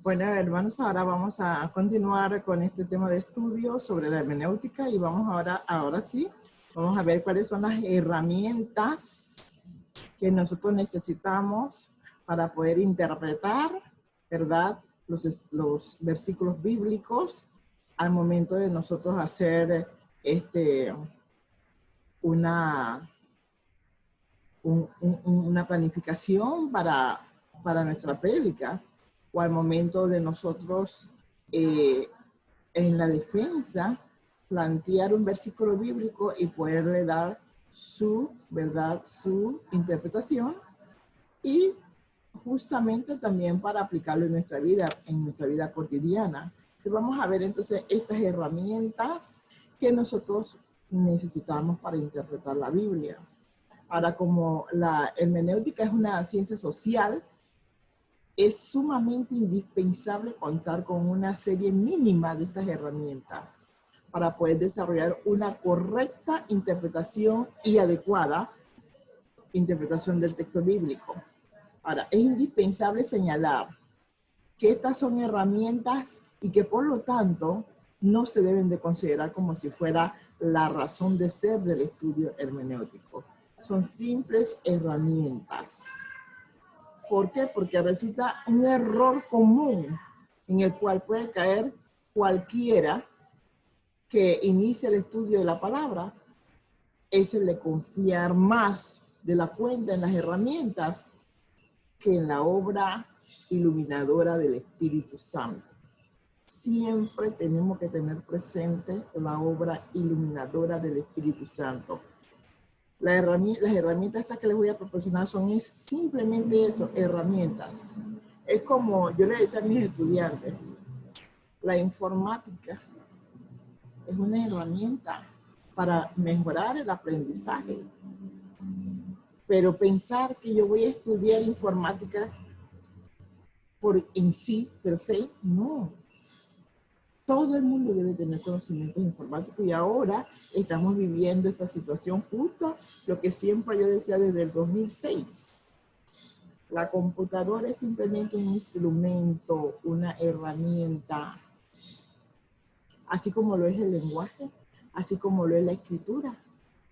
Bueno, hermanos, ahora vamos a continuar con este tema de estudio sobre la hermenéutica y vamos ahora sí, vamos a ver cuáles son las herramientas que nosotros necesitamos para poder interpretar, ¿verdad?, los versículos bíblicos al momento de nosotros hacer una, una planificación para nuestra prédica, o al momento de nosotros en la defensa plantear un versículo bíblico y poderle dar su verdad, su interpretación, y justamente también para aplicarlo en nuestra vida cotidiana. Entonces vamos a ver entonces estas herramientas que nosotros necesitamos para interpretar la Biblia. Ahora, como la hermenéutica es una ciencia social, es sumamente indispensable contar con una serie mínima de estas herramientas para poder desarrollar una correcta interpretación y adecuada interpretación del texto bíblico. Ahora, es indispensable señalar que estas son herramientas y que por lo tanto no se deben de considerar como si fuera la razón de ser del estudio hermenéutico. Son simples herramientas. ¿Por qué? Porque resulta un error común en el cual puede caer cualquiera que inicie el estudio de la palabra, es el de confiar más de la cuenta en las herramientas que en la obra iluminadora del Espíritu Santo. Siempre tenemos que tener presente la obra iluminadora del Espíritu Santo. Las herramientas estas que les voy a proporcionar son simplemente eso, herramientas. Es como yo le decía a mis estudiantes, la informática es una herramienta para mejorar el aprendizaje. Pero pensar que yo voy a estudiar informática en sí, per se, no. Todo el mundo debe tener conocimientos informáticos y ahora estamos viviendo esta situación justo lo que siempre yo decía desde el 2006. La computadora es simplemente un instrumento, una herramienta, así como lo es el lenguaje, así como lo es la escritura.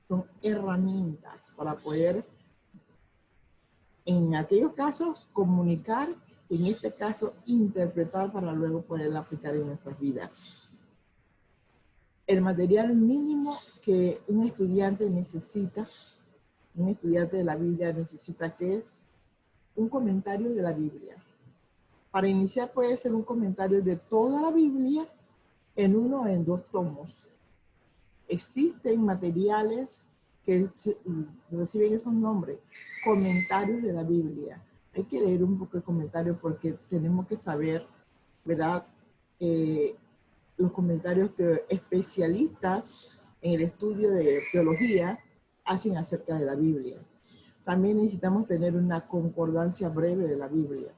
Son herramientas para poder, en aquellos casos, comunicar, en este caso, interpretar para luego poderla aplicar en nuestras vidas. El material mínimo que un estudiante necesita, un estudiante de la Biblia necesita, que es un comentario de la Biblia. Para iniciar puede ser un comentario de toda la Biblia en 1 o en 2 tomos. Existen materiales que reciben esos nombres, comentarios de la Biblia. Hay que leer un poco de comentarios porque tenemos que saber, ¿verdad?, los comentarios que especialistas en el estudio de teología hacen acerca de la Biblia. También necesitamos tener una concordancia breve de la Biblia.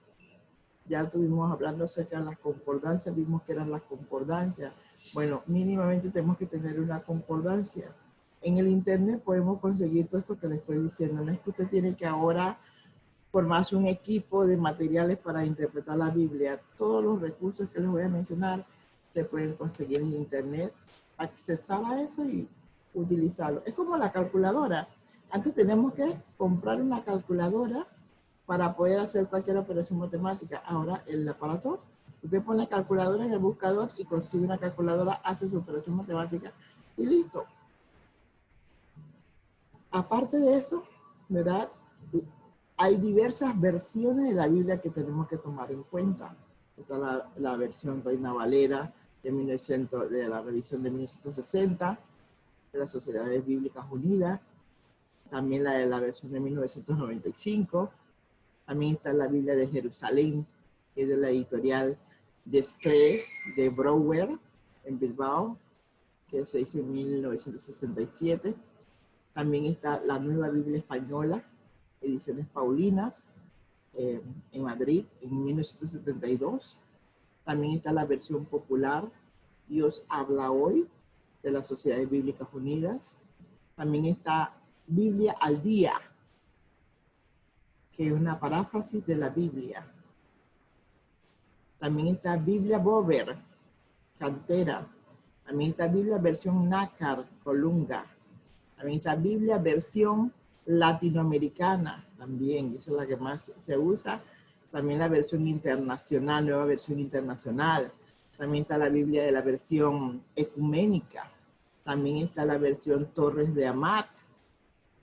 Ya estuvimos hablando acerca de las concordancias, vimos que eran las concordancias. Bueno, mínimamente tenemos que tener una concordancia. En el internet podemos conseguir todo esto que les estoy diciendo. No es que usted tiene que ahora formarse un equipo de materiales para interpretar la Biblia. Todos los recursos que les voy a mencionar se pueden conseguir en internet, accesar a eso y utilizarlo. Es como la calculadora. Antes tenemos que comprar una calculadora para poder hacer cualquier operación matemática. Ahora el aparato, usted pone calculadora en el buscador y consigue una calculadora, hace su operación matemática y listo. Aparte de eso, ¿verdad?, hay diversas versiones de la Biblia que tenemos que tomar en cuenta. Está la versión Reina Valera de la revisión de 1960, de las Sociedades Bíblicas Unidas, también la de la versión de 1995, también está la Biblia de Jerusalén, que es de la editorial Desclée de Brouwer en Bilbao, que se hizo en 1967. También está la Nueva Biblia Española, Ediciones Paulinas, en Madrid, en 1972. También está la versión popular, Dios habla hoy, de las Sociedades Bíblicas Unidas. También está Biblia al Día, que es una paráfrasis de la Biblia. También está Biblia Bover, Cantera. También está Biblia versión Nácar, Colunga. También está Biblia versión latinoamericana, también, esa es la que más se usa. También la versión internacional, nueva versión internacional. También está la Biblia de la versión ecuménica. También está la versión Torres de Amat.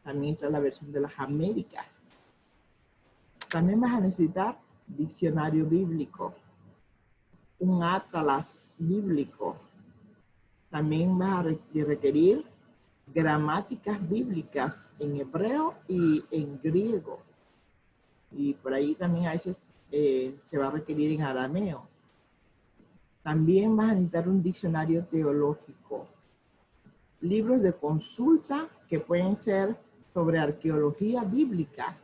También está la versión de las Américas. También vas a necesitar diccionario bíblico, un atlas bíblico. También vas a requerir gramáticas bíblicas en hebreo y en griego. Y por ahí también a veces se va a requerir en arameo. También vas a necesitar un diccionario teológico. Libros de consulta que pueden ser sobre arqueología bíblica,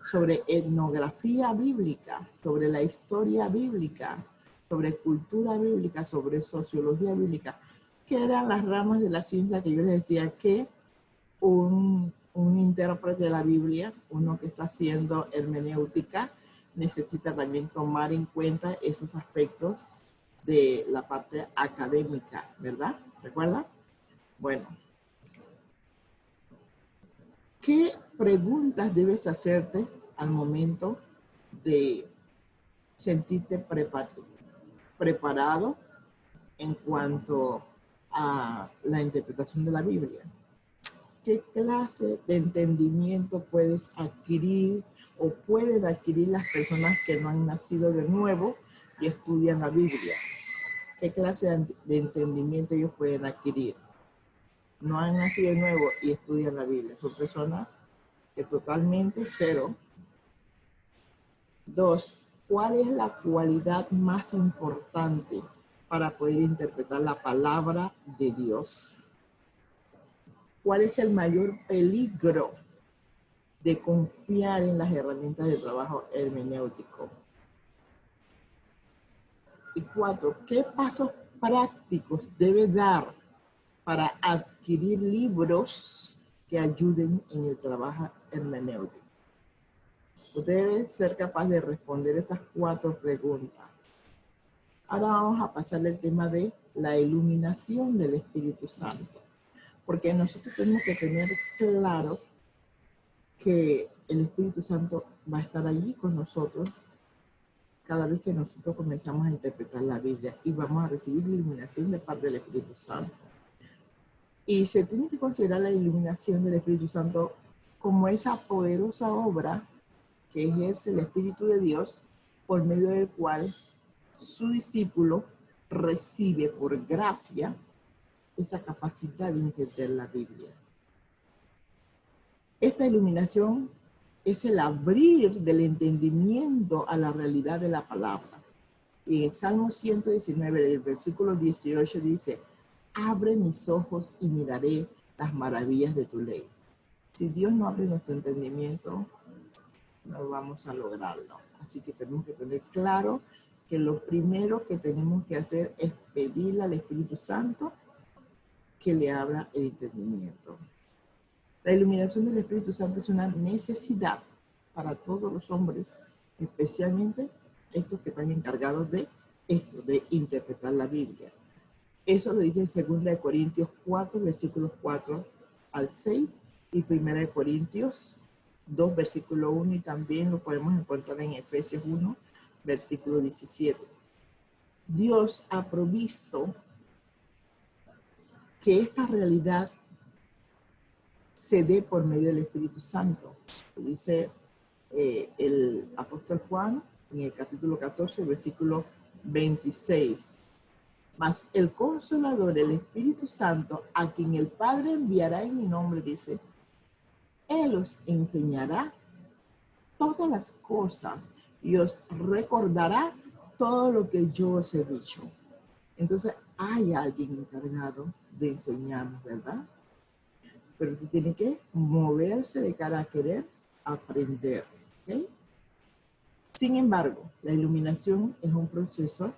sobre etnografía bíblica, sobre la historia bíblica, sobre cultura bíblica, sobre sociología bíblica, que eran las ramas de la ciencia que yo les decía que un intérprete de la Biblia, uno que está haciendo hermenéutica, necesita también tomar en cuenta esos aspectos de la parte académica, ¿verdad? ¿Recuerda? Bueno. ¿Qué preguntas debes hacerte al momento de sentirte preparado en cuanto a la interpretación de la Biblia? ¿Qué clase de entendimiento puedes adquirir o pueden adquirir las personas que no han nacido de nuevo y estudian la Biblia? ¿Qué clase de entendimiento ellos pueden adquirir? No han nacido de nuevo y estudian la Biblia. Son personas que totalmente cero. 2. ¿Cuál es la cualidad más importante para poder interpretar la palabra de Dios? ¿Cuál es el mayor peligro de confiar en las herramientas de trabajo hermenéutico? Y 4. ¿Qué pasos prácticos debe dar para adquirir libros que ayuden en el trabajo hermenéutico? Usted debe ser capaz de responder estas 4 preguntas. Ahora vamos a pasar al tema de la iluminación del Espíritu Santo. Porque nosotros tenemos que tener claro que el Espíritu Santo va a estar allí con nosotros cada vez que nosotros comenzamos a interpretar la Biblia y vamos a recibir la iluminación de parte del Espíritu Santo. Y se tiene que considerar la iluminación del Espíritu Santo como esa poderosa obra que ejerce el Espíritu de Dios por medio del cual su discípulo recibe por gracia esa capacidad de entender la Biblia. Esta iluminación es el abrir del entendimiento a la realidad de la palabra. Y en el Salmo 119, el versículo 18 dice: abre mis ojos y miraré las maravillas de tu ley. Si Dios no abre nuestro entendimiento, no vamos a lograrlo. Así que tenemos que tener claro que lo primero que tenemos que hacer es pedirle al Espíritu Santo que le abra el entendimiento. La iluminación del Espíritu Santo es una necesidad para todos los hombres, especialmente estos que están encargados de esto, de interpretar la Biblia. Eso lo dice en 2 Corintios 4, versículos 4 al 6 y 1 Corintios 2, versículo 1, y también lo podemos encontrar en Efesios 1, versículo 17. Dios ha provisto que esta realidad se dé por medio del Espíritu Santo. Dice el apóstol Juan en el capítulo 14, versículo 26. Mas el Consolador, el Espíritu Santo, a quien el Padre enviará en mi nombre, dice, Él os enseñará todas las cosas y os recordará todo lo que yo os he dicho. Entonces, hay alguien encargado de enseñarnos, ¿verdad? Pero usted tiene que moverse de cara a querer aprender, ¿ok? Sin embargo, la iluminación es un proceso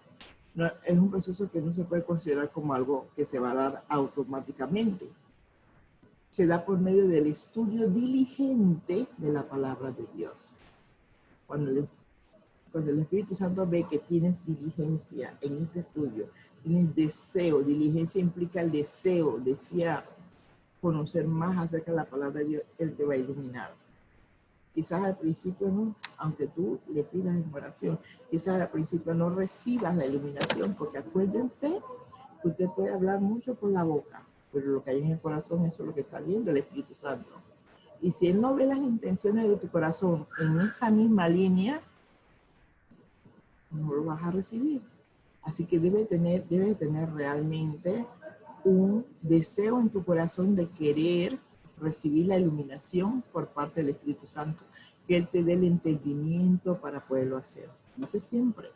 que no se puede considerar como algo que se va a dar automáticamente. Se da por medio del estudio diligente de la palabra de Dios. Cuando cuando el Espíritu Santo ve que tienes diligencia en este estudio, tienes deseo, diligencia implica el deseo, desear conocer más acerca de la palabra de Dios, Él te va a iluminar. Quizás al principio no, aunque tú le pidas en oración, quizás al principio no recibas la iluminación, porque acuérdense que usted puede hablar mucho por la boca, pero lo que hay en el corazón, eso es lo que está viendo el Espíritu Santo. Y si Él no ve las intenciones de tu corazón en esa misma línea, no lo vas a recibir. Así que debes tener realmente un deseo en tu corazón de querer recibir la iluminación por parte del Espíritu Santo, que Él te dé el entendimiento para poderlo hacer. Dice siempre,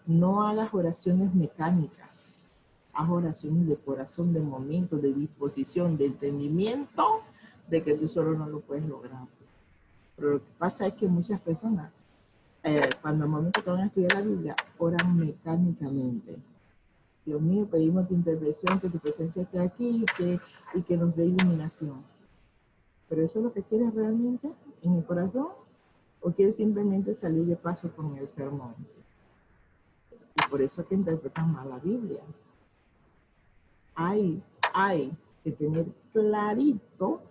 no hagas oraciones mecánicas, haz oraciones de corazón, de momento, de disposición, de entendimiento, de que tú solo no lo puedes lograr. Pero lo que pasa es que muchas personas, cuando al momento que van a estudiar la Biblia, oran mecánicamente. Dios mío, pedimos tu intervención, que tu presencia esté aquí y que nos dé iluminación. ¿Pero eso es lo que quieres realmente en el corazón? ¿O quieres simplemente salir de paso con el sermón? Y por eso es que interpretan mal la Biblia. Hay que tener clarito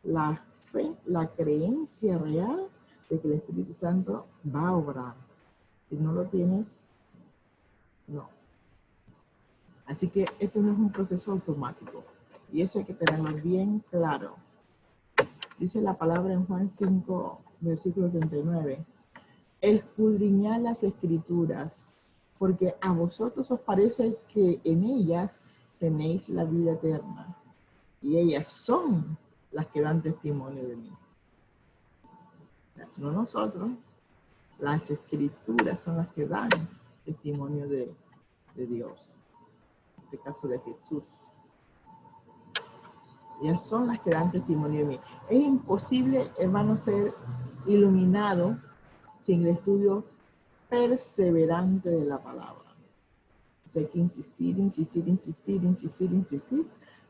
la fe, la creencia real de que el Espíritu Santo va a obrar. Si no lo tienes, no. Así que esto no es un proceso automático. Y eso hay que tenerlo bien claro. Dice la palabra en Juan 5, versículo 39. Escudriñad las escrituras, porque a vosotros os parece que en ellas tenéis la vida eterna. Y ellas son las que dan testimonio de mí. No nosotros. Las escrituras son las que dan testimonio de Dios. En este caso de Jesús. Ellas son las que dan testimonio de mí. Es imposible, hermano, ser iluminado sin el estudio perseverante de la palabra. Hay que insistir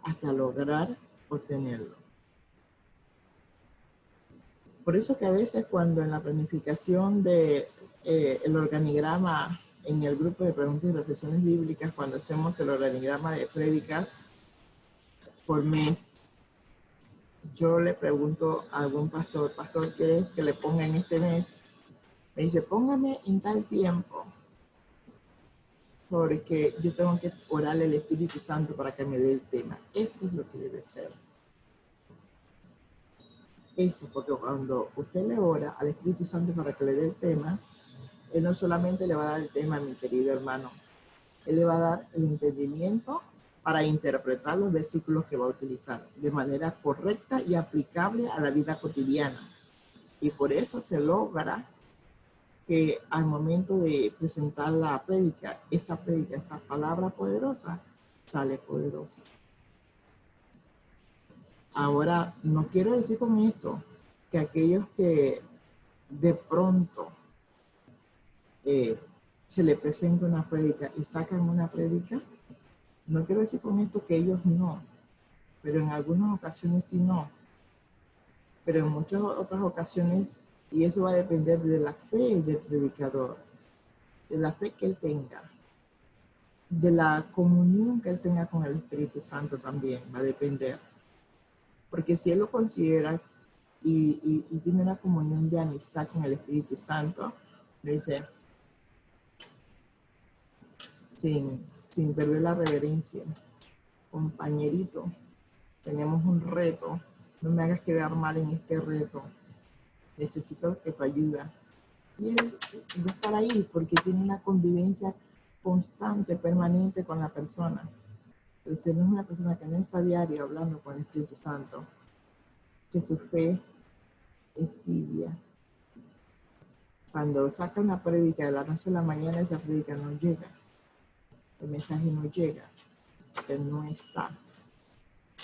hasta lograr obtenerlo. Por eso que a veces cuando en la planificación de el organigrama en el grupo de preguntas y reflexiones bíblicas, cuando hacemos el organigrama de prédicas por mes, yo le pregunto a algún pastor, ¿quieres que le ponga en este mes? Me dice, póngame en tal tiempo, porque yo tengo que orarle al Espíritu Santo para que me dé el tema. Eso es lo que debe ser. Eso, porque cuando usted le ora al Espíritu Santo para que le dé el tema, Él no solamente le va a dar el tema, mi querido hermano, Él le va a dar el entendimiento para interpretar los versículos que va a utilizar de manera correcta y aplicable a la vida cotidiana. Y por eso se logra que al momento de presentar la prédica, esa palabra poderosa, sale poderosa. Ahora, no quiero decir con esto que aquellos que de pronto se le presenta una prédica y sacan una prédica, no quiero decir con esto que ellos no, pero en algunas ocasiones sí no. Pero en muchas otras ocasiones, y eso va a depender de la fe del predicador, de la fe que él tenga, de la comunión que él tenga con el Espíritu Santo también, va a depender. Porque si él lo considera y tiene una comunión de amistad con el Espíritu Santo, le dice, sin perder la reverencia, compañerito, tenemos un reto, no me hagas quedar mal en este reto, necesito que tu ayuda. Y él va a estar ahí porque tiene una convivencia constante, permanente con la persona. Pero si no es una persona que no está diario hablando con el Espíritu Santo, que su fe es tibia. Cuando saca una prédica de la noche a la mañana, esa prédica no llega. El mensaje no llega, porque no está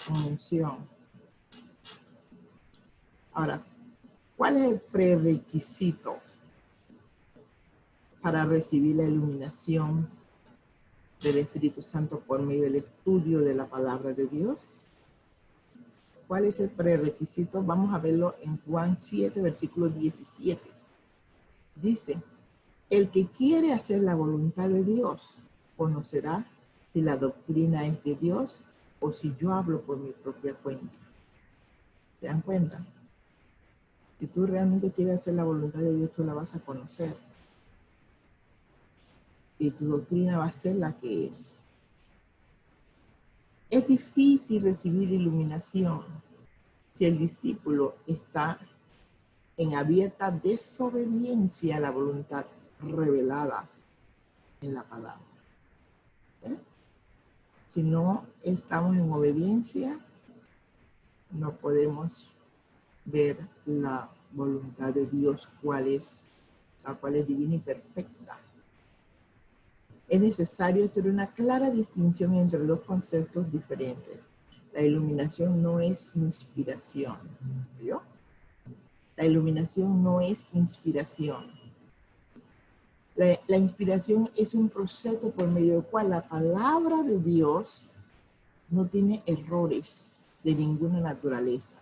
con unción. Ahora, ¿cuál es el prerequisito para recibir la iluminación del Espíritu Santo por medio del estudio de la palabra de Dios? ¿Cuál es el prerequisito? Vamos a verlo en Juan 7, versículo 17. Dice, El que quiere hacer la voluntad de Dios conocerá si la doctrina es de Dios o si yo hablo por mi propia cuenta. ¿Se dan cuenta? Si tú realmente quieres hacer la voluntad de Dios, tú la vas a conocer. Y tu doctrina va a ser la que es. Es difícil recibir iluminación si el discípulo está en abierta desobediencia a la voluntad revelada en la palabra. ¿Eh? Si no estamos en obediencia, no podemos ver la voluntad de Dios, la cual es divina y perfecta. Es necesario hacer una clara distinción entre dos conceptos diferentes. La iluminación no es inspiración. ¿Vio? La iluminación no es inspiración. La inspiración es un proceso por medio del cual la palabra de Dios no tiene errores de ninguna naturaleza.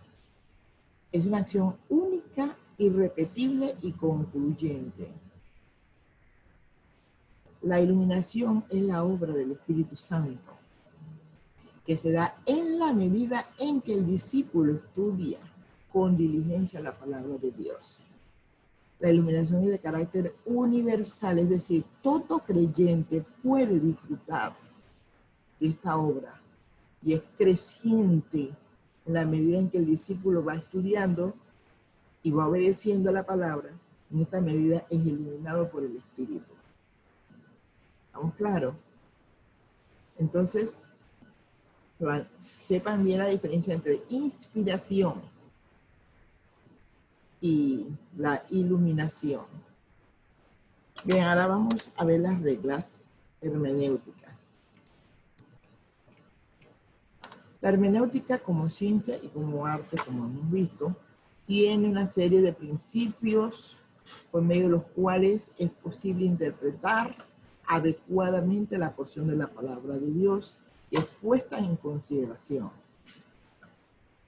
Es una acción única, irrepetible y concluyente. La iluminación es la obra del Espíritu Santo, que se da en la medida en que el discípulo estudia con diligencia la palabra de Dios. La iluminación es de carácter universal, es decir, todo creyente puede disfrutar de esta obra y es creciente en la medida en que el discípulo va estudiando y va obedeciendo a la palabra. En esta medida es iluminado por el Espíritu. ¿Estamos claros? Entonces, sepan bien la diferencia entre inspiración y la iluminación. Bien, ahora vamos a ver las reglas hermenéuticas. La hermenéutica como ciencia y como arte, como hemos visto, tiene una serie de principios por medio de los cuales es posible interpretar adecuadamente la porción de la palabra de Dios y es puesta en consideración.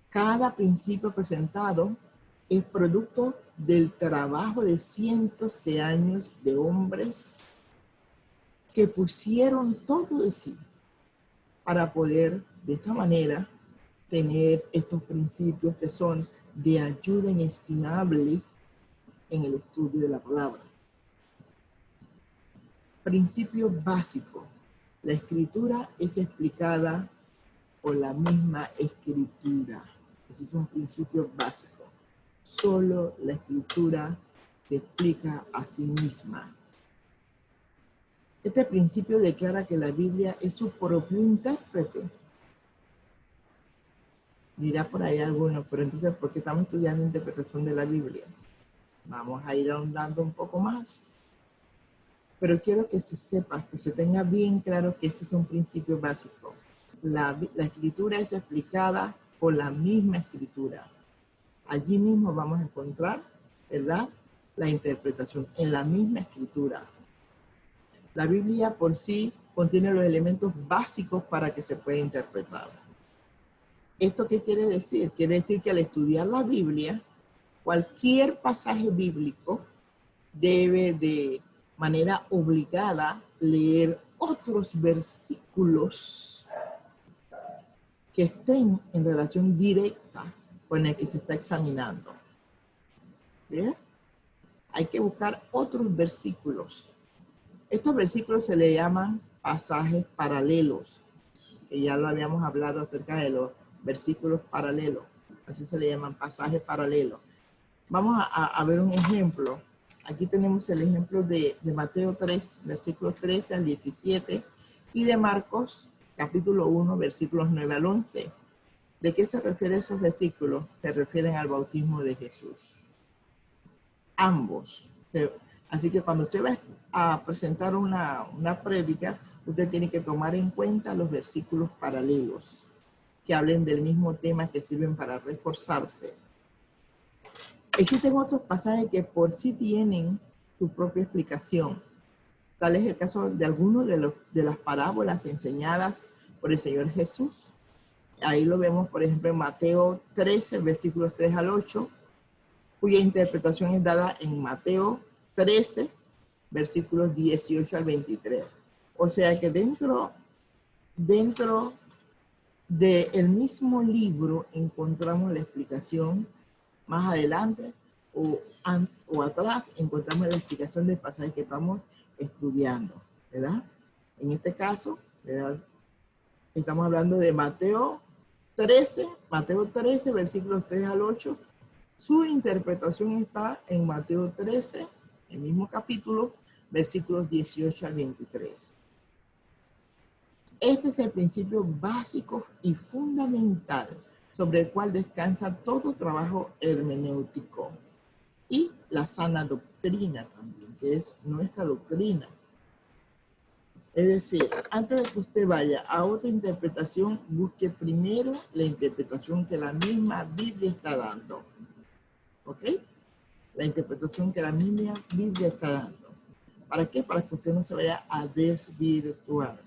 Cada principio presentado es producto del trabajo de cientos de años de hombres que pusieron todo de sí para poder, de esta manera, tener estos principios que son de ayuda inestimable en el estudio de la palabra. Principio básico. La escritura es explicada por la misma escritura. Ese es un principio básico. Solo la escritura se explica a sí misma. Este principio declara que la Biblia es su propio intérprete. Dirá por ahí alguno, pero entonces, ¿por qué estamos estudiando interpretación de la Biblia? Vamos a ir ahondando un poco más. Pero quiero que se sepa, que se tenga bien claro que ese es un principio básico. La escritura es explicada por la misma escritura. Allí mismo vamos a encontrar, ¿verdad?, la interpretación en la misma escritura. La Biblia por sí contiene los elementos básicos para que se pueda interpretar. ¿Esto qué quiere decir? Quiere decir que al estudiar la Biblia, cualquier pasaje bíblico debe de manera obligada leer otros versículos que estén en relación directa con el que se está examinando. ¿Bien? Hay que buscar otros versículos. Estos versículos se le llaman pasajes paralelos, que ya lo habíamos hablado acerca de los versículos paralelos. Así se le llaman pasajes paralelos. Vamos a ver un ejemplo. Aquí tenemos el ejemplo de Mateo 3, versículos 13 al 17, y de Marcos, capítulo 1, versículos 9 al 11. ¿De qué se refieren esos versículos? Se refieren al bautismo de Jesús. Ambos. Así que cuando usted va a presentar una prédica, usted tiene que tomar en cuenta los versículos paralelos que hablen del mismo tema, que sirven para reforzarse. Existen otros pasajes que por sí tienen su propia explicación. Tal es el caso de algunos de las parábolas enseñadas por el Señor Jesús. Ahí lo vemos, por ejemplo, en Mateo 13, versículos 3 al 8, cuya interpretación es dada en Mateo 13, versículos 18 al 23. O sea que dentro del mismo libro encontramos la explicación. Más adelante o atrás encontramos la explicación del pasaje que estamos estudiando, ¿verdad? En este caso, ¿verdad? Estamos hablando de Mateo 13, versículos 3 al 8. Su interpretación está en Mateo 13, el mismo capítulo, versículos 18 al 23. Este es el principio básico y fundamental sobre el cual descansa todo trabajo hermenéutico y la sana doctrina también, que es nuestra doctrina. Es decir, antes de que usted vaya a otra interpretación, busque primero la interpretación que la misma Biblia está dando. ¿Ok? La interpretación que la misma Biblia está dando. ¿Para qué? Para que usted no se vaya a desvirtuar.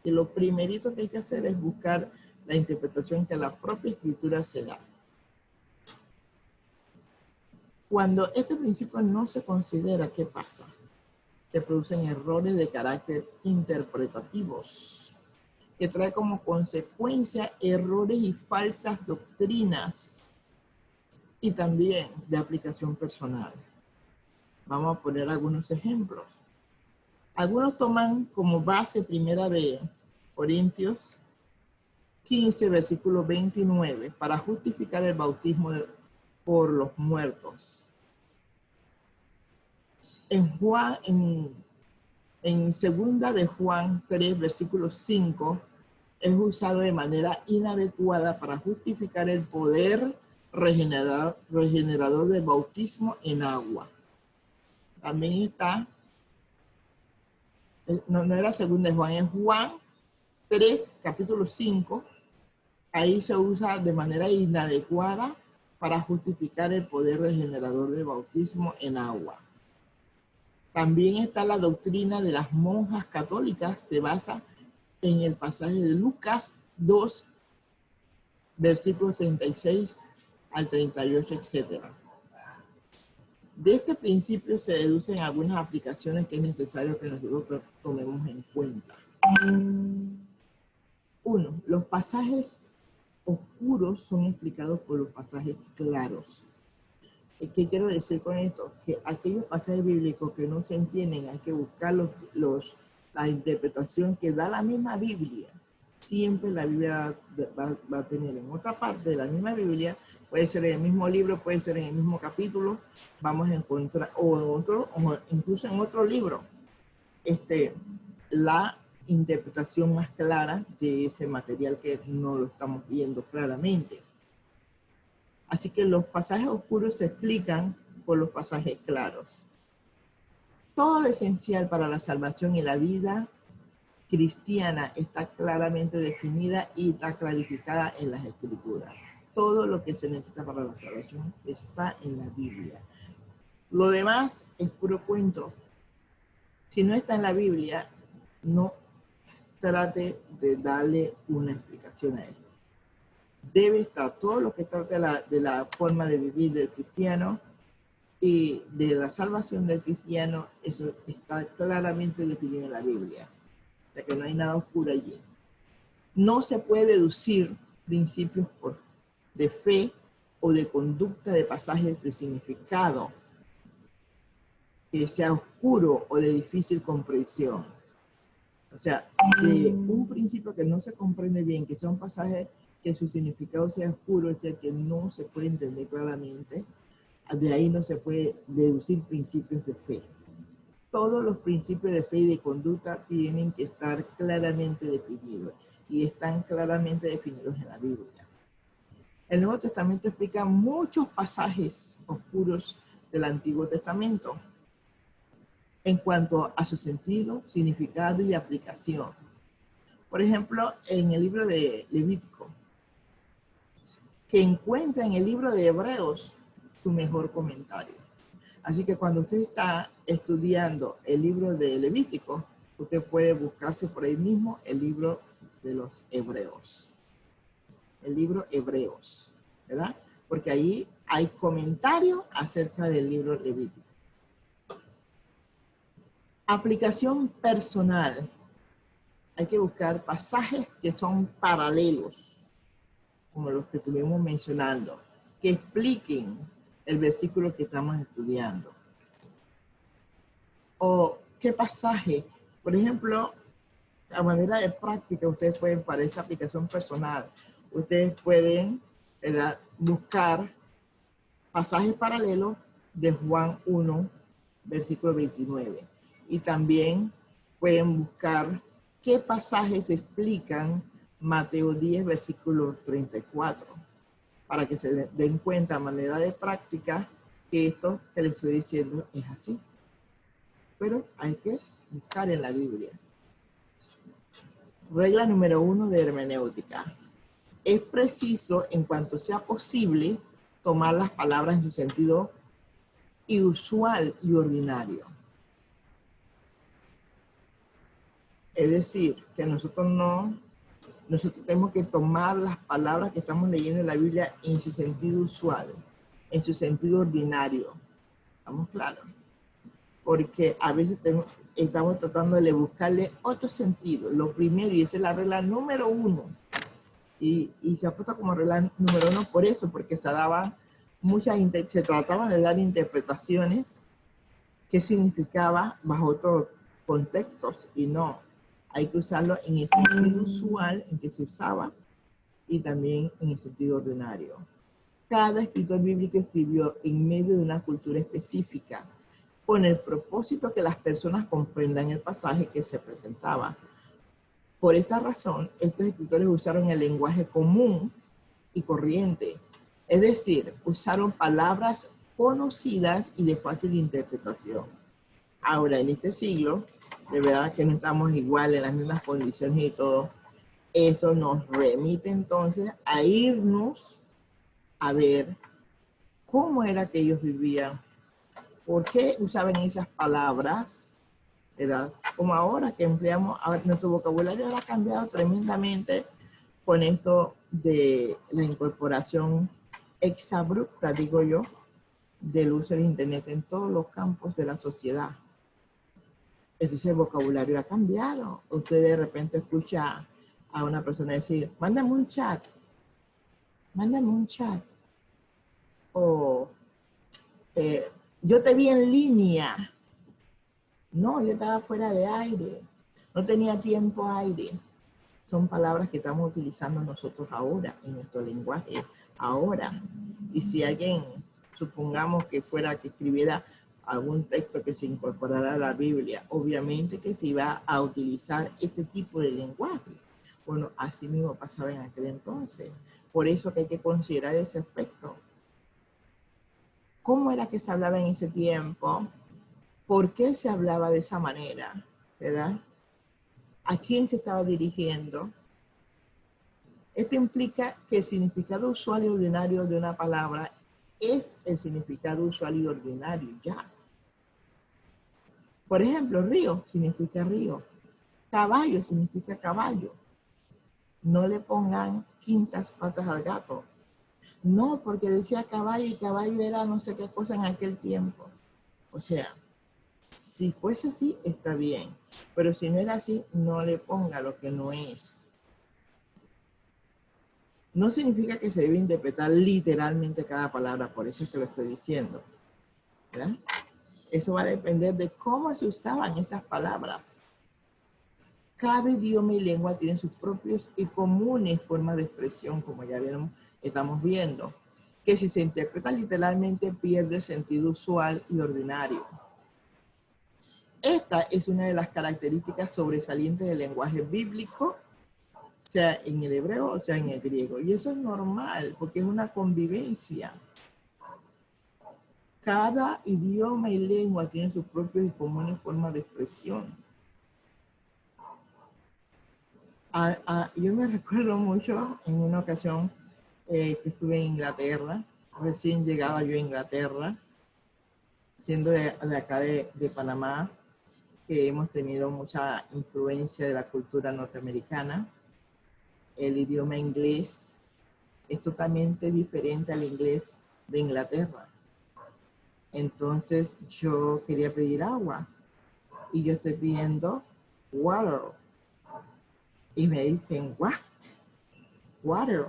Y lo primerito que hay que hacer es buscar la interpretación que la propia Escritura se da. Cuando este principio no se considera, ¿qué pasa? Se producen errores de carácter interpretativos, que trae como consecuencia errores y falsas doctrinas, y también de aplicación personal. Vamos a poner algunos ejemplos. Algunos toman como base primera de Corintios 15, versículo 29, para justificar el bautismo por los muertos. En segunda de Juan 3, versículo 5, es usado de manera inadecuada para justificar el poder regenerador del bautismo en agua. También está, no era segunda de Juan, es Juan 3, capítulo 5. Ahí se usa de manera inadecuada para justificar el poder regenerador del bautismo en agua. También está la doctrina de las monjas católicas, se basa en el pasaje de Lucas 2, versículos 36 al 38, etc. De este principio se deducen algunas aplicaciones que es necesario que nosotros tomemos en cuenta. 1. Los pasajes oscuros son explicados por los pasajes claros. ¿Qué quiero decir con esto? Que aquellos pasajes bíblicos que no se entienden, hay que buscar la interpretación que da la misma Biblia. Siempre la Biblia va a tener en otra parte de la misma Biblia, puede ser en el mismo libro, puede ser en el mismo capítulo, vamos a encontrar, o incluso en otro libro, la interpretación más clara de ese material que no lo estamos viendo claramente. Así que los pasajes oscuros se explican por los pasajes claros. Todo lo esencial para la salvación y la vida cristiana está claramente definida y está clarificada en las Escrituras. Todo lo que se necesita para la salvación está en la Biblia. Lo demás es puro cuento. Si no está en la Biblia, no trate de darle una explicación a esto. Debe estar todo lo que trata de la forma de vivir del cristiano y de la salvación del cristiano, eso está claramente definido en la Biblia. O sea que no hay nada oscuro allí. No se puede deducir principios de fe o de conducta de pasajes de significado que sea oscuro o de difícil comprensión. O sea, de un principio que no se comprende bien, que sea un pasaje que su significado sea oscuro, es decir, que no se puede entender claramente, de ahí no se puede deducir principios de fe. Todos los principios de fe y de conducta tienen que estar claramente definidos y están claramente definidos en la Biblia. El Nuevo Testamento explica muchos pasajes oscuros del Antiguo Testamento en cuanto a su sentido, significado y aplicación. Por ejemplo, en el libro de Levítico, que encuentra en el libro de Hebreos su mejor comentario. Así que cuando usted está estudiando el libro de Levítico, usted puede buscarse por ahí mismo el libro de los Hebreos. El libro Hebreos, ¿verdad? Porque ahí hay comentarios acerca del libro Levítico. Aplicación personal. Hay que buscar pasajes que son paralelos, como los que estuvimos mencionando, que expliquen el versículo que estamos estudiando. O qué pasaje, por ejemplo, a manera de práctica, ustedes pueden, para esa aplicación personal, ustedes pueden, ¿verdad?, buscar pasajes paralelos de Juan 1, versículo 29. Y también pueden buscar qué pasajes explican Mateo 10, versículo 34, para que se den cuenta a manera de práctica que esto que les estoy diciendo es así. Pero hay que buscar en la Biblia. Regla número 1 de hermenéutica. Es preciso, en cuanto sea posible, tomar las palabras en su sentido usual y ordinario. Es decir, que nosotros tenemos que tomar las palabras que estamos leyendo en la Biblia en su sentido usual, en su sentido ordinario. ¿Estamos claros? Porque a veces estamos tratando de buscarle otro sentido. Lo primero, y esa es la regla número 1. Y se ha puesto como regla número 1 por eso, porque se trataban de dar interpretaciones que significaba bajo otros contextos, y no. Hay que usarlo en el sentido usual en que se usaba y también en el sentido ordinario. Cada escritor bíblico escribió en medio de una cultura específica con el propósito que las personas comprendan el pasaje que se presentaba. Por esta razón, estos escritores usaron el lenguaje común y corriente, es decir, usaron palabras conocidas y de fácil interpretación. Ahora, en este siglo, de verdad que no estamos igual en las mismas condiciones y todo, eso nos remite entonces a irnos a ver cómo era que ellos vivían, por qué usaban esas palabras, ¿verdad? Como ahora que empleamos, nuestro vocabulario ha cambiado tremendamente con esto de la incorporación exabrupta, digo yo, del uso del Internet en todos los campos de la sociedad. Entonces el vocabulario ha cambiado. Usted de repente escucha a una persona decir, mándame un chat. Mándame un chat. O yo te vi en línea. No, yo estaba fuera de aire. No tenía tiempo aire. Son palabras que estamos utilizando nosotros ahora, en nuestro lenguaje, ahora. Y si alguien, supongamos que fuera que escribiera algún texto que se incorporara a la Biblia, obviamente que se iba a utilizar este tipo de lenguaje. Bueno, así mismo pasaba en aquel entonces. Por eso que hay que considerar ese aspecto. ¿Cómo era que se hablaba en ese tiempo? ¿Por qué se hablaba de esa manera? ¿Verdad? ¿A quién se estaba dirigiendo? Esto implica que el significado usual y ordinario de una palabra es el significado usual y ordinario, ya. Por ejemplo, río significa río. Caballo significa caballo. No le pongan quintas patas al gato. No, porque decía caballo y caballo era no sé qué cosa en aquel tiempo. O sea, si fuese así, está bien. Pero si no era así, no le ponga lo que no es. No significa que se debe interpretar literalmente cada palabra, por eso es que lo estoy diciendo, ¿verdad? Eso va a depender de cómo se usaban esas palabras. Cada idioma y lengua tiene sus propios y comunes formas de expresión, como ya estamos viendo, que si se interpreta literalmente pierde el sentido usual y ordinario. Esta es una de las características sobresalientes del lenguaje bíblico, sea en el hebreo o sea en el griego. Y eso es normal, porque es una convivencia. Cada idioma y lengua tiene sus propios y comunes formas de expresión. Yo me recuerdo mucho en una ocasión que estuve en Inglaterra, recién llegaba yo a Inglaterra, siendo de acá de Panamá, que hemos tenido mucha influencia de la cultura norteamericana. El idioma inglés es totalmente diferente al inglés de Inglaterra. Entonces yo quería pedir agua y yo estoy pidiendo water. Y me dicen, what? Water.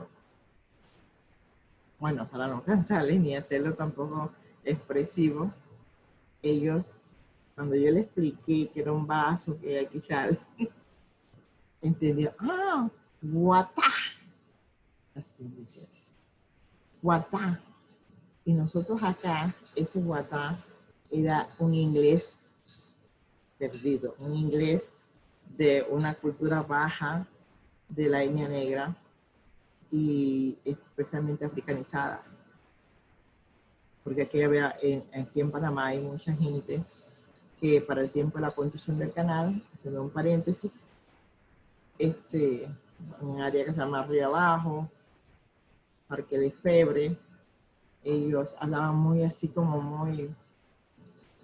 Bueno, para no cansarles ni hacerlo tampoco expresivo, ellos, cuando yo les expliqué que era un vaso que hay que echar, entendió, guatá. Así dije, guatá. Y nosotros acá, ese guatá era un inglés perdido, un inglés de una cultura baja de la etnia negra y especialmente africanizada. Porque aquí en Panamá hay mucha gente que para el tiempo de la construcción del canal, haciendo un paréntesis, un área que se llama Río Abajo, Parque de Febre, ellos hablaban muy así como muy,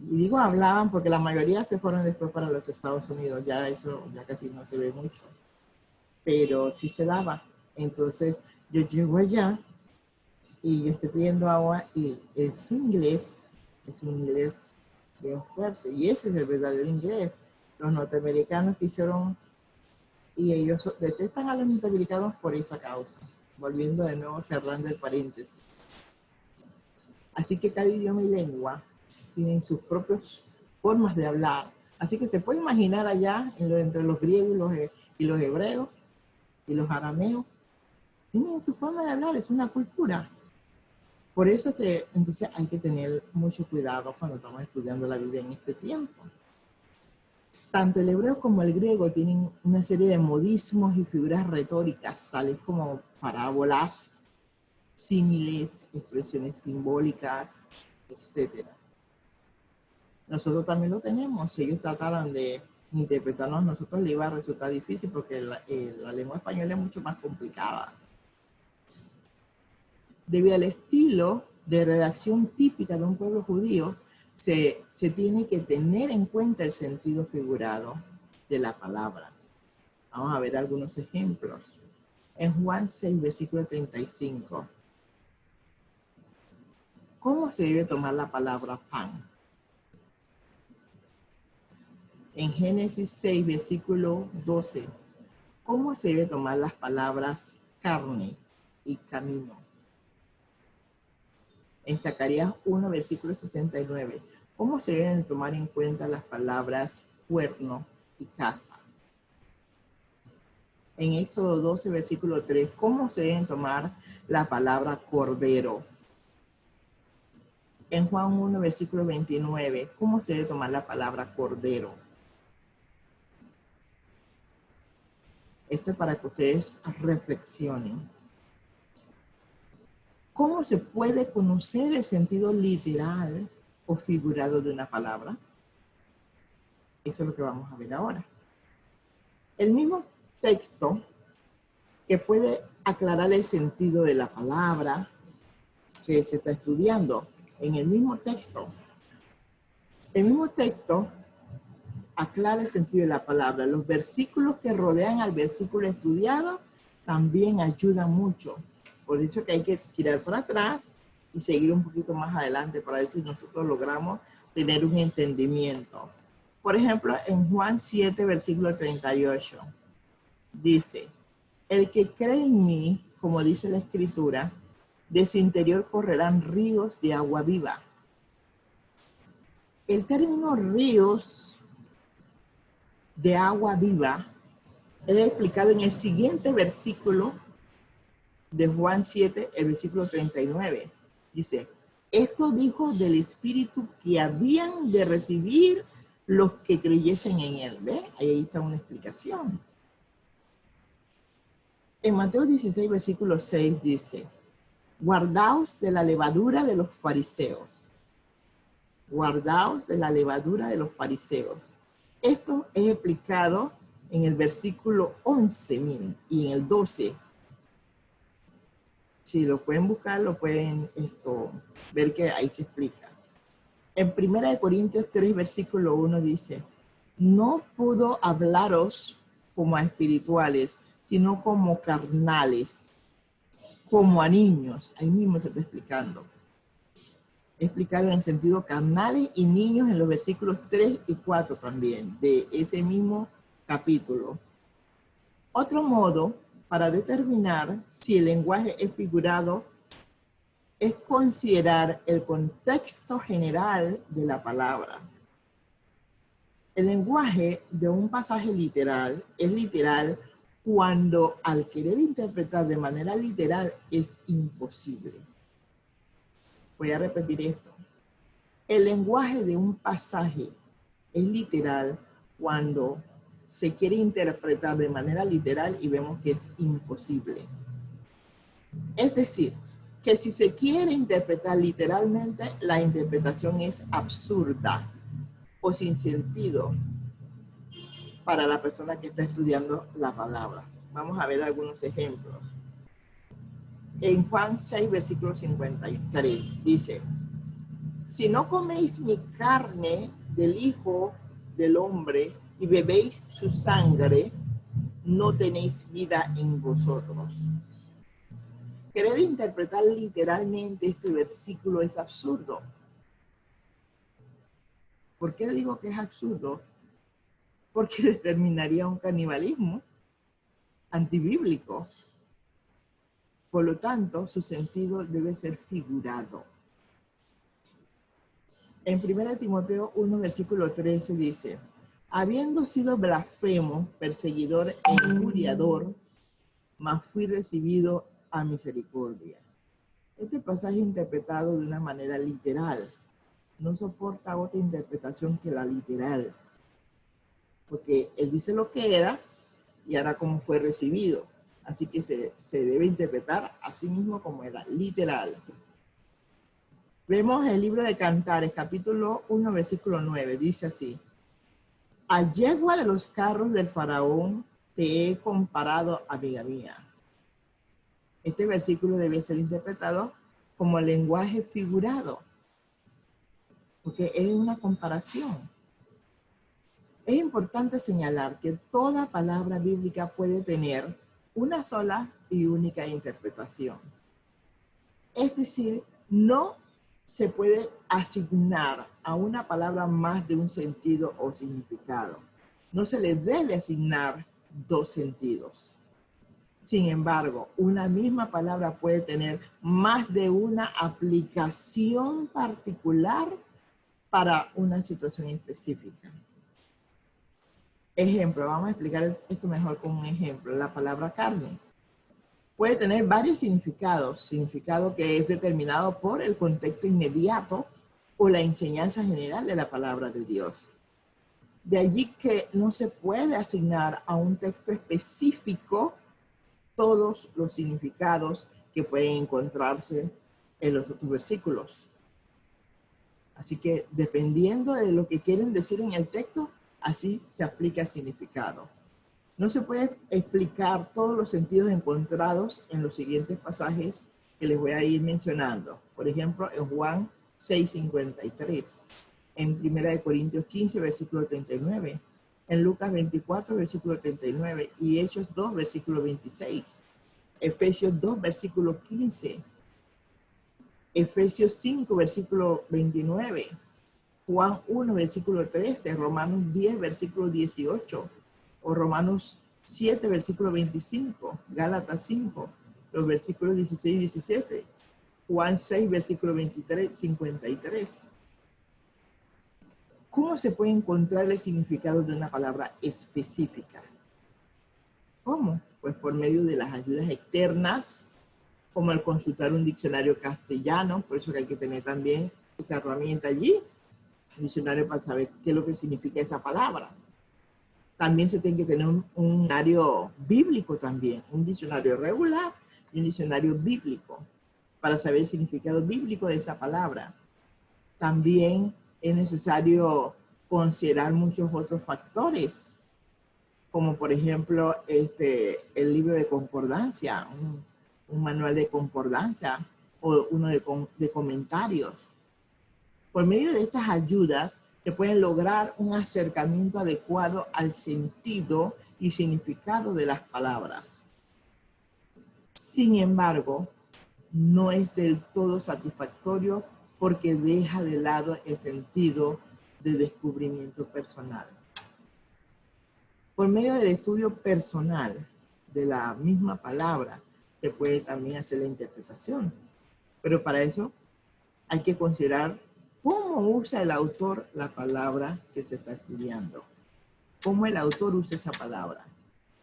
y digo hablaban porque la mayoría se fueron después para los Estados Unidos, ya eso ya casi no se ve mucho, pero sí se daba. Entonces yo llego allá y yo estoy pidiendo agua y es un inglés bien fuerte, y ese es el verdadero inglés. Los norteamericanos que hicieron, y ellos detestan a los norteamericanos por esa causa. Volviendo de nuevo, cerrando el paréntesis. Así que cada idioma y lengua tienen sus propias formas de hablar. Así que se puede imaginar allá, entre los griegos y los hebreos y los arameos, tienen su forma de hablar, es una cultura. Por eso es que entonces hay que tener mucho cuidado cuando estamos estudiando la Biblia en este tiempo. Tanto el hebreo como el griego tienen una serie de modismos y figuras retóricas, tales como parábolas, símiles, expresiones simbólicas, etc. Nosotros también lo tenemos. Si ellos trataran de interpretarnos a nosotros, le iba a resultar difícil porque la lengua española es mucho más complicada. Debido al estilo de redacción típica de un pueblo judío, se tiene que tener en cuenta el sentido figurado de la palabra. Vamos a ver algunos ejemplos. En Juan 6, versículo 35. ¿Cómo se debe tomar la palabra pan? En Génesis 6, versículo 12. ¿Cómo se debe tomar las palabras carne y camino? En Zacarías 1, versículo 69. ¿Cómo se deben tomar en cuenta las palabras cuerno y casa? En Éxodo 12, versículo 3. ¿Cómo se deben tomar la palabra cordero? En Juan 1, versículo 29. ¿Cómo se debe tomar la palabra cordero? Esto es para que ustedes reflexionen. ¿Cómo se puede conocer el sentido literal o figurado de una palabra? Eso es lo que vamos a ver ahora. El mismo texto que puede aclarar el sentido de la palabra que se está estudiando. En el mismo texto aclara el sentido de la palabra. Los versículos que rodean al versículo estudiado también ayudan mucho. Por eso que hay que tirar para atrás y seguir un poquito más adelante para ver si nosotros logramos tener un entendimiento. Por ejemplo, en Juan 7, versículo 38, dice, el que cree en mí, como dice la Escritura, de su interior correrán ríos de agua viva. El término ríos de agua viva es explicado en el siguiente versículo de Juan 7, el versículo 39. Dice, esto dijo del Espíritu que habían de recibir los que creyesen en él. ¿Ve? Ahí está una explicación. En Mateo 16, versículo 6 dice, guardaos de la levadura de los fariseos. Guardaos de la levadura de los fariseos. Esto es explicado en el versículo 11, miren, y en el 12. Si lo pueden buscar, lo pueden ver que ahí se explica. En 1 Corintios 3, versículo 1 dice, no pudo hablaros como a espirituales, sino como carnales, como a niños. Ahí mismo se está explicando. explicado en el sentido carnales y niños en los versículos 3 y 4 también, de ese mismo capítulo. Otro modo para determinar si el lenguaje es figurado es considerar el contexto general de la palabra. El lenguaje de un pasaje literal es literal cuando al querer interpretar de manera literal es imposible. Voy a repetir esto. El lenguaje de un pasaje es literal cuando se quiere interpretar de manera literal y vemos que es imposible. Es decir, que si se quiere interpretar literalmente, la interpretación es absurda o sin sentido para la persona que está estudiando la palabra. Vamos a ver algunos ejemplos. En Juan 6, versículo 53, dice: si no coméis mi carne del Hijo del Hombre y bebéis su sangre, no tenéis vida en vosotros. Querer interpretar literalmente este versículo es absurdo. ¿Por qué digo que es absurdo? Porque determinaría un canibalismo antibíblico. Por lo tanto, su sentido debe ser figurado. En 1 Timoteo 1, versículo 13 dice: habiendo sido blasfemo, perseguidor e injuriador, mas fui recibido a misericordia. Este pasaje interpretado de una manera literal no soporta otra interpretación que la literal, porque él dice lo que era y ahora cómo fue recibido. Así que se debe interpretar así mismo como era, literal. Vemos el libro de Cantares, capítulo 1, versículo 9, dice así: a yegua de los carros del faraón te he comparado, amiga mía. Este versículo debe ser interpretado como lenguaje figurado, porque es una comparación. Es importante señalar que toda palabra bíblica puede tener una sola y única interpretación. Es decir, no se puede asignar a una palabra más de un sentido o significado. No se le debe asignar dos sentidos. Sin embargo, una misma palabra puede tener más de una aplicación particular para una situación específica. Ejemplo, vamos a explicar esto mejor con un ejemplo. La palabra carne puede tener varios significados. Significado que es determinado por el contexto inmediato o la enseñanza general de la palabra de Dios. De allí que no se puede asignar a un texto específico todos los significados que pueden encontrarse en los otros versículos. Así que dependiendo de lo que quieren decir en el texto, así se aplica el significado. No se puede explicar todos los sentidos encontrados en los siguientes pasajes que les voy a ir mencionando. Por ejemplo, en Juan 6:53, en 1 Corintios 15, versículo 39, en Lucas 24, versículo 39, y Hechos 2, versículo 26, Efesios 2, versículo 15, Efesios 5, versículo 29, Juan 1, versículo 13, Romanos 10, versículo 18, o Romanos 7, versículo 25, Gálatas 5, los versículos 16 y 17, Juan 6, versículo 23, 53. ¿Cómo se puede encontrar el significado de una palabra específica? ¿Cómo? Pues por medio de las ayudas externas, como el consultar un diccionario castellano, por eso que hay que tener también esa herramienta allí, un diccionario para saber qué es lo que significa esa palabra. También se tiene que tener un diccionario bíblico también, un diccionario regular y un diccionario bíblico, para saber el significado bíblico de esa palabra. También es necesario considerar muchos otros factores, como por ejemplo el libro de concordancia, un manual de concordancia o uno de comentarios. Por medio de estas ayudas se puede lograr un acercamiento adecuado al sentido y significado de las palabras. Sin embargo, no es del todo satisfactorio porque deja de lado el sentido de descubrimiento personal. Por medio del estudio personal de la misma palabra, se puede también hacer la interpretación. Pero para eso hay que considerar cómo usa el autor la palabra que se está estudiando. Cómo el autor usa esa palabra.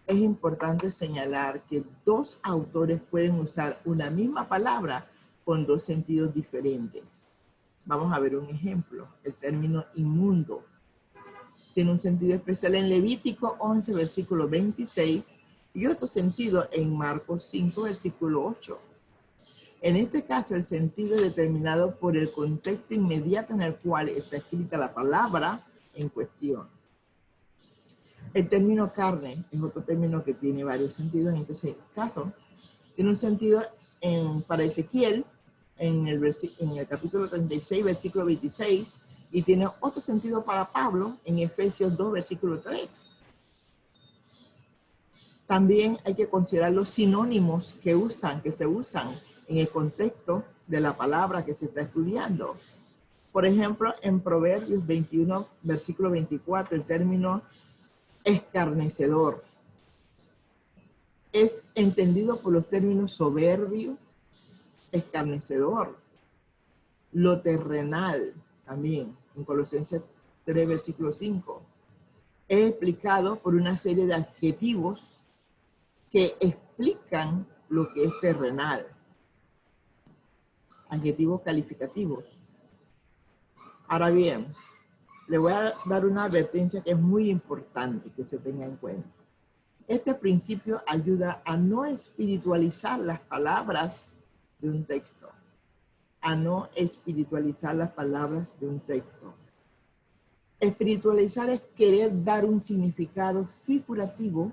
Es importante señalar que dos autores pueden usar una misma palabra con dos sentidos diferentes. Vamos a ver un ejemplo. El término inmundo tiene un sentido especial en Levítico 11, versículo 26, y otro sentido en Marcos 5, versículo 8. En este caso, el sentido es determinado por el contexto inmediato en el cual está escrita la palabra en cuestión. El término carne es otro término que tiene varios sentidos. En este caso, tiene un sentido para Ezequiel en el capítulo 36, versículo 26, y tiene otro sentido para Pablo en Efesios 2, versículo 3. También hay que considerar los sinónimos que se usan en el contexto de la palabra que se está estudiando. Por ejemplo, en Proverbios 21, versículo 24, el término escarnecedor es entendido por los términos soberbio, escarnecedor, lo terrenal, también en Colosenses 3, versículo 5. Es explicado por una serie de adjetivos que explican lo que es terrenal. Adjetivos calificativos. Ahora bien, le voy a dar una advertencia que es muy importante que se tenga en cuenta. Este principio ayuda a no espiritualizar las palabras de un texto. A no espiritualizar las palabras de un texto. Espiritualizar es querer dar un significado figurativo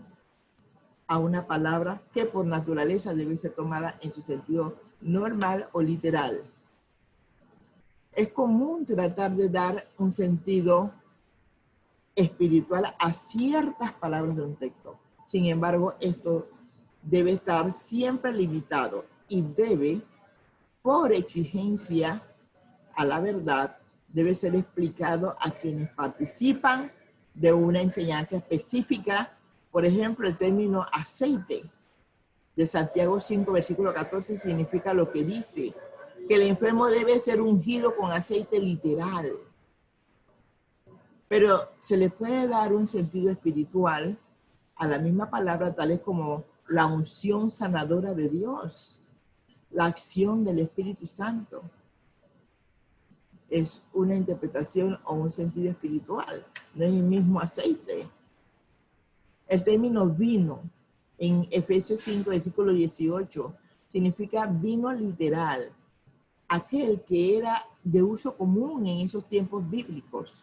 a una palabra que por naturaleza debe ser tomada en su sentido normal o literal. Es común tratar de dar un sentido espiritual a ciertas palabras de un texto. Sin embargo, esto debe estar siempre limitado y debe, por exigencia a la verdad, debe ser explicado a quienes participan de una enseñanza específica. Por ejemplo, el término aceite de Santiago 5, versículo 14 significa lo que dice, que el enfermo debe ser ungido con aceite literal. Pero se le puede dar un sentido espiritual a la misma palabra, tales como la unción sanadora de Dios, la acción del Espíritu Santo. Es una interpretación o un sentido espiritual, no es el mismo aceite. El término vino en Efesios 5, versículo 18, significa vino literal, aquel que era de uso común en esos tiempos bíblicos,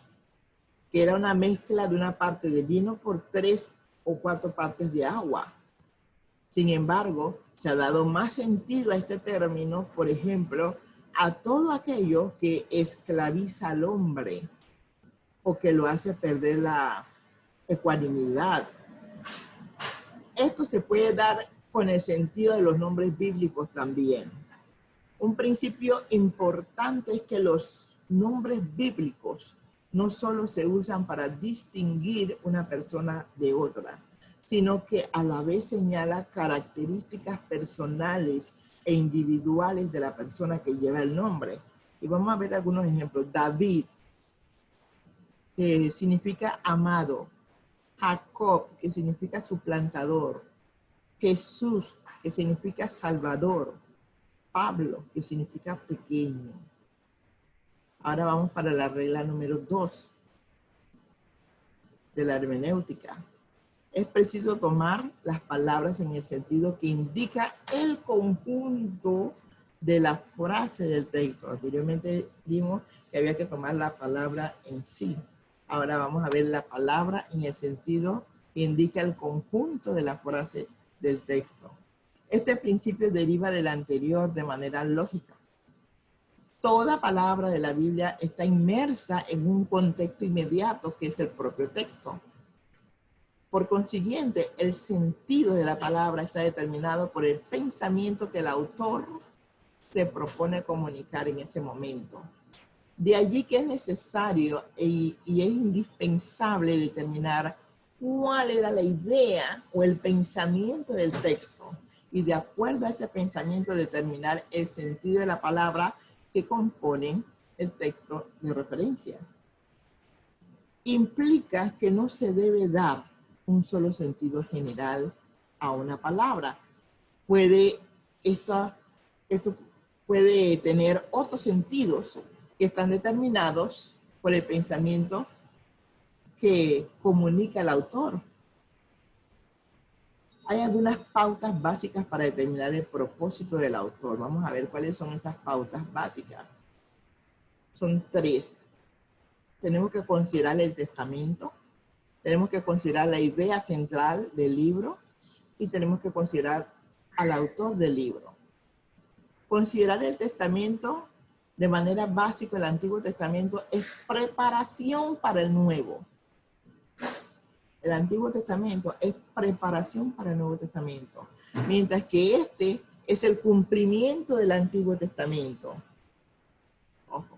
que era una mezcla de una parte de vino por 3 o 4 partes de agua. Sin embargo, se ha dado más sentido a este término, por ejemplo, a todo aquello que esclaviza al hombre o que lo hace perder la ecuanimidad. Esto se puede dar con el sentido de los nombres bíblicos también. Un principio importante es que los nombres bíblicos no solo se usan para distinguir una persona de otra, sino que a la vez señala características personales e individuales de la persona que lleva el nombre. Y vamos a ver algunos ejemplos. David, que significa amado. Jacob, que significa suplantador. Jesús, que significa salvador. Pablo, que significa pequeño. Ahora vamos para la regla número 2 de la hermenéutica. Es preciso tomar las palabras en el sentido que indica el conjunto de la frase del texto. Anteriormente vimos que había que tomar la palabra en sí. Ahora vamos a ver la palabra en el sentido que indica el conjunto de la frase del texto. Este principio deriva del anterior de manera lógica. Toda palabra de la Biblia está inmersa en un contexto inmediato que es el propio texto. Por consiguiente, el sentido de la palabra está determinado por el pensamiento que el autor se propone comunicar en ese momento. De allí que es necesario y es indispensable determinar cuál era la idea o el pensamiento del texto y de acuerdo a ese pensamiento determinar el sentido de la palabra que componen el texto de referencia. Implica que no se debe dar un solo sentido general a una palabra. Esto puede tener otros sentidos que están determinados por el pensamiento que comunica el autor. Hay algunas pautas básicas para determinar el propósito del autor. Vamos a ver cuáles son esas pautas básicas. Son 3. Tenemos que considerar el testamento, tenemos que considerar la idea central del libro y tenemos que considerar al autor del libro. Considerar el testamento de manera básica, el Antiguo Testamento es preparación para el Nuevo. El Antiguo Testamento es preparación para el Nuevo Testamento, mientras que este es el cumplimiento del Antiguo Testamento. Ojo.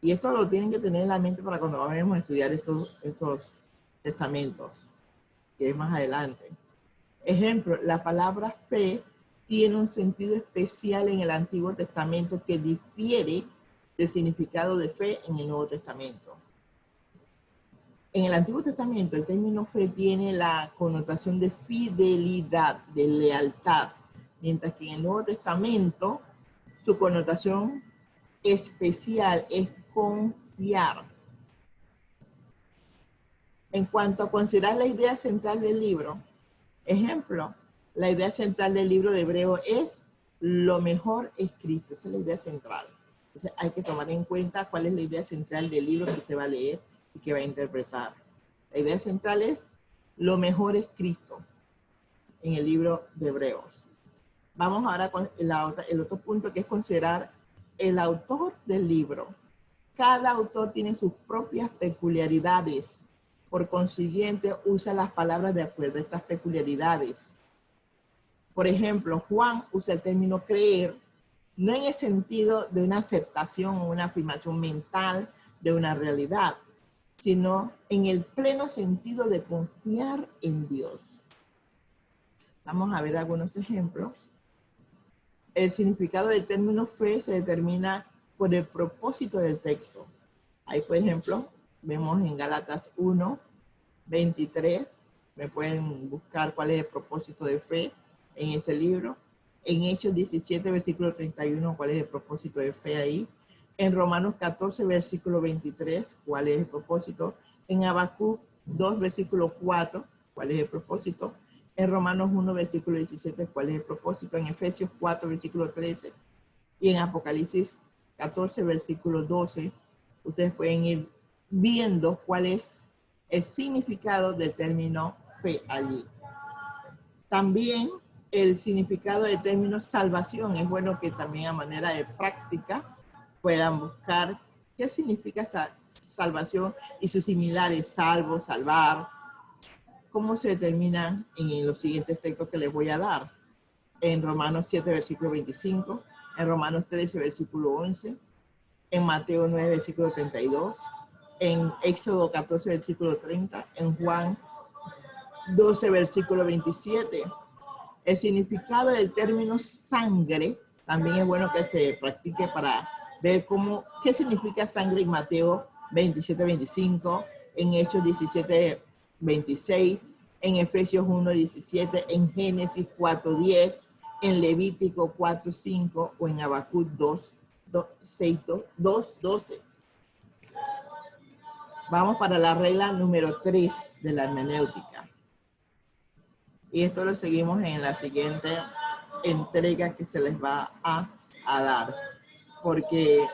Y esto lo tienen que tener en la mente para cuando vayamos a estudiar estos testamentos, que es más adelante. Ejemplo, la palabra fe tiene un sentido especial en el Antiguo Testamento que difiere del significado de fe en el Nuevo Testamento. En el Antiguo Testamento, el término fe tiene la connotación de fidelidad, de lealtad, mientras que en el Nuevo Testamento, su connotación especial es confiar. En cuanto a considerar la idea central del libro, ejemplo, la idea central del libro de Hebreo es lo mejor escrito. Esa es la idea central. Entonces hay que tomar en cuenta cuál es la idea central del libro que usted va a leer y que va a interpretar. La idea central es lo mejor escrito en el libro de Hebreos. Vamos ahora con el otro punto, que es considerar el autor del libro. Cada autor tiene sus propias peculiaridades. Por consiguiente, usa las palabras de acuerdo a estas peculiaridades. Por ejemplo, Juan usa el término creer, no en el sentido de una aceptación o una afirmación mental de una realidad, sino en el pleno sentido de confiar en Dios. Vamos a ver algunos ejemplos. El significado del término fe se determina por el propósito del texto. Ahí, por ejemplo, vemos en Gálatas 1, 23. Me pueden buscar cuál es el propósito de fe en ese libro. En Hechos 17, versículo 31, cuál es el propósito de fe ahí. En Romanos 14, versículo 23, cuál es el propósito. En Habacuc 2, versículo 4, cuál es el propósito. En Romanos 1, versículo 17, cuál es el propósito. En Efesios 4, versículo 13. Y en Apocalipsis 14, versículo 12, ustedes pueden ir viendo cuál es el significado del término fe allí. También el significado del término salvación. Es bueno que también a manera de práctica puedan buscar qué significa esa salvación y sus similares, salvo, salvar, cómo se determinan en los siguientes textos que les voy a dar. En Romanos 7, versículo 25, en Romanos 13, versículo 11, en Mateo 9, versículo 32, en Éxodo 14, versículo 30, en Juan 12, versículo 27. El significado del término sangre también es bueno que se practique para ver qué significa sangre en Mateo 27, 25, en Hechos 17, 26, en Efesios 1, 17, en Génesis 4, 10, en Levítico 4, 5 o en Habacuc 2, 12. Vamos para la regla número 3 de la hermenéutica. Y esto lo seguimos en la siguiente entrega que se les va a dar. Porque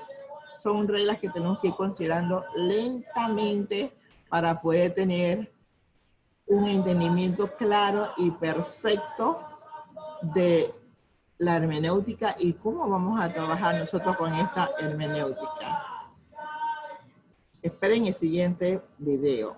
son reglas que tenemos que ir considerando lentamente para poder tener un entendimiento claro y perfecto de la hermenéutica y cómo vamos a trabajar nosotros con esta hermenéutica. Esperen el siguiente video.